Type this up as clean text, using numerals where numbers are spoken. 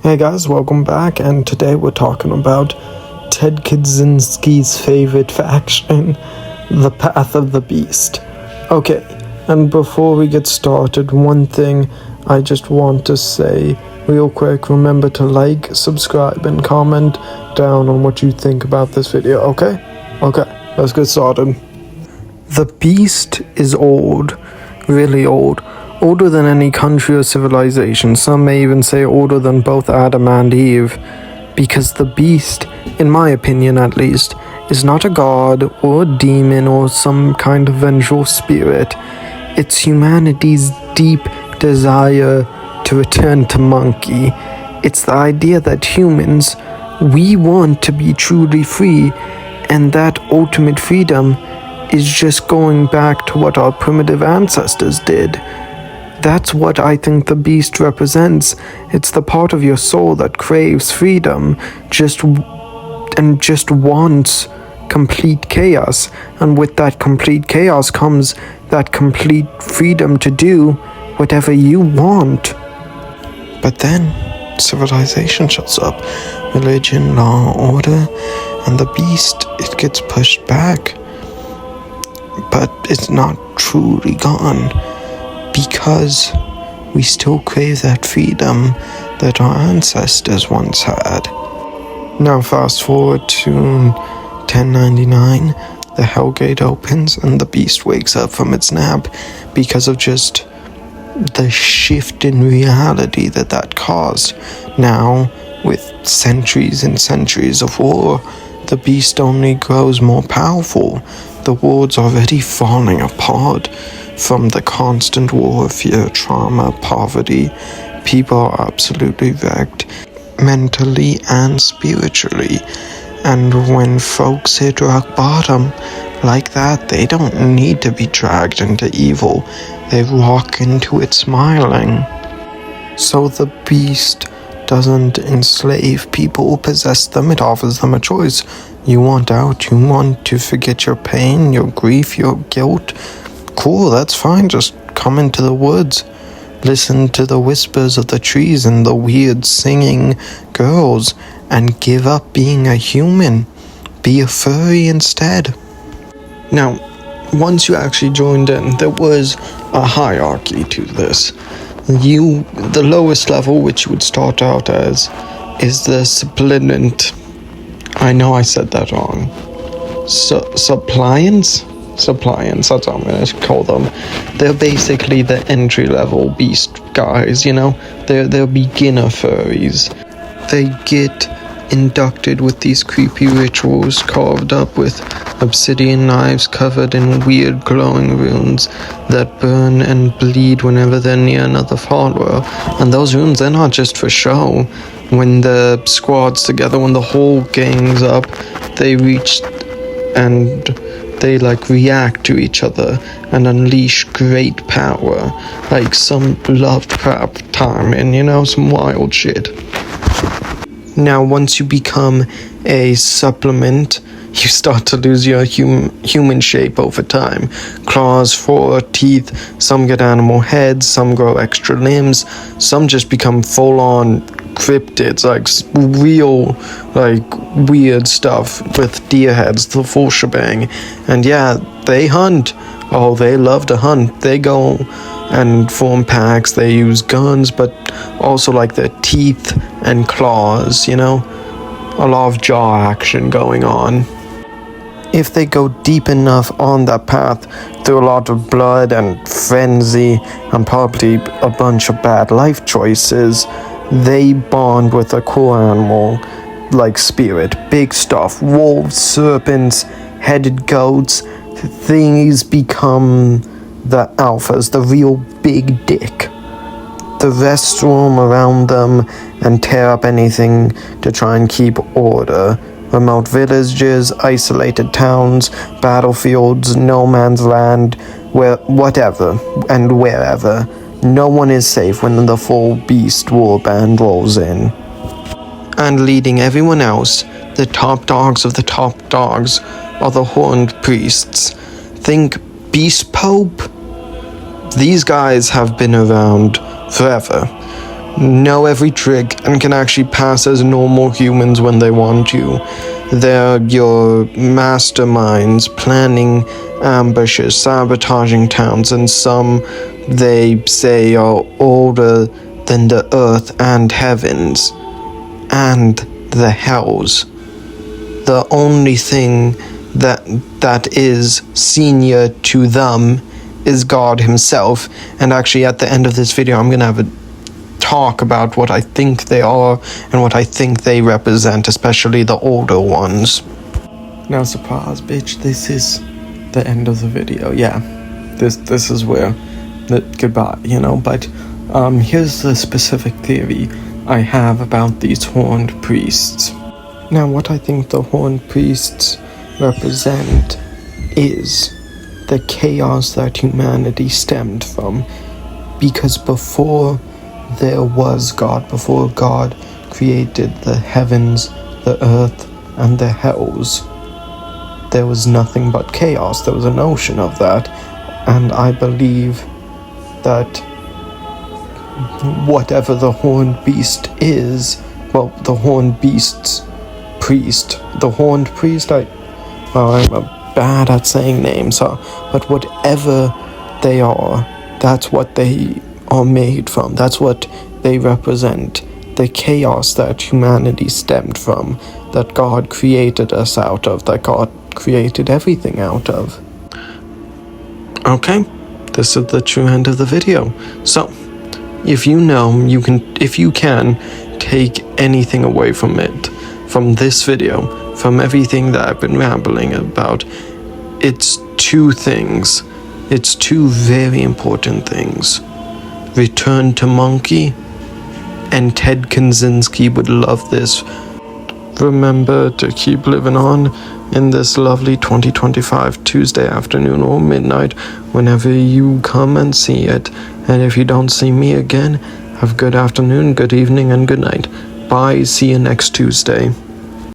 Hey guys, welcome back, and today we're talking about Ted Kaczynski's favorite faction, the Path of the Beast. Okay, and before we get started, one thing I just want to say real quick, remember to like, subscribe, and comment down on what you think about this video, okay? Okay, let's get started. The Beast is old, really old. Older than any country or civilization. Some may even say older than both Adam and Eve. Because the beast, in my opinion at least, is not a god or a demon or some kind of vengeful spirit. It's humanity's deep desire to return to monkey. It's the idea that humans, we want to be truly free, and that ultimate freedom is just going back to what our primitive ancestors did. That's what I think the beast represents. It's the part of your soul that craves freedom, just wants complete chaos. And with that complete chaos comes that complete freedom to do whatever you want. But then civilization shuts up. Religion, law, order, and the beast, it gets pushed back. But it's not truly gone. Because we still crave that freedom that our ancestors once had. Now fast forward to 1099, the Hellgate opens and the beast wakes up from its nap because of just the shift in reality that caused. Now, with centuries and centuries of war, the beast only grows more powerful. The world's already falling apart. From the constant warfare, trauma, poverty, people are absolutely wrecked, mentally and spiritually. And when folks hit rock bottom like that, they don't need to be dragged into evil. They walk into it smiling. So the beast doesn't enslave people or possess them, it offers them a choice. You want out, you want to forget your pain, your grief, your guilt. Cool, that's fine, just come into the woods. Listen to the whispers of the trees and the weird singing girls, and give up being a human. Be a furry instead. Now, once you actually joined in, there was a hierarchy to this. The lowest level, which you would start out as, is the suppliant. I know I said that wrong. Suppliants, that's what I'm going to call them. They're basically the entry-level beast guys, you know? They're beginner furries. They get inducted with these creepy rituals carved up with obsidian knives covered in weird glowing runes that burn and bleed whenever they're near another follower. And those runes, they're not just for show. When the squad's together, when the whole gang's up, they reach and they react to each other and unleash great power, like some Lovecraft time and some wild shit. Now once you become a supplement, you start to lose your human shape over time. Claws, fur, teeth, some get animal heads, some grow extra limbs, some just become full-on cryptids, real, weird stuff with deer heads, the full shebang. And yeah, they hunt. Oh, they love to hunt. They go and form packs, they use guns, but also their teeth and claws, a lot of jaw action going on. If they go deep enough on that path, through a lot of blood and frenzy, and probably a bunch of bad life choices, they bond with a cool animal, like spirit, big stuff, wolves, serpents, headed goats. These become the alphas, the real big dick. The rest swarm around them and tear up anything to try and keep order. Remote villages, isolated towns, battlefields, no man's land, whatever and wherever. No one is safe when the full beast warband rolls in. And leading everyone else, the top dogs of the top dogs, are the horned priests. Think Beast Pope? These guys have been around forever. know every trick, and can actually pass as normal humans when they want to. They're your masterminds, planning ambushes, sabotaging towns, and some they say are older than the earth and heavens and the hells. The only thing that is senior to them is God himself. And actually at the end of this video I'm gonna have a talk about what I think they are and what I think they represent, especially the older ones. Now surprise, bitch, this is the end of the video. Yeah, this is where goodbye, you know. But here's the specific theory I have about these horned priests. Now what I think the horned priests represent is the chaos that humanity stemmed from, because before there was God, before God created the heavens, the earth, and the hells, there was nothing but chaos. There was an ocean of that, and I believe that whatever the horned beast is, well, the horned beast's priest, the horned priest, I'm bad at saying names, but whatever they are, that's what they are made from. That's what they represent. The chaos that humanity stemmed from, that God created us out of, that God created everything out of. Okay, this is the true end of the video. So, if you can take anything away from it, from this video, from everything that I've been rambling about, it's two things. It's two very important things. Return to Monkey, and Ted Kaczynski would love this. Remember to keep living on in this lovely 2025 Tuesday afternoon or midnight, whenever you come and see it. And if you don't see me again, have good afternoon, good evening, and good night. Bye, see you next Tuesday.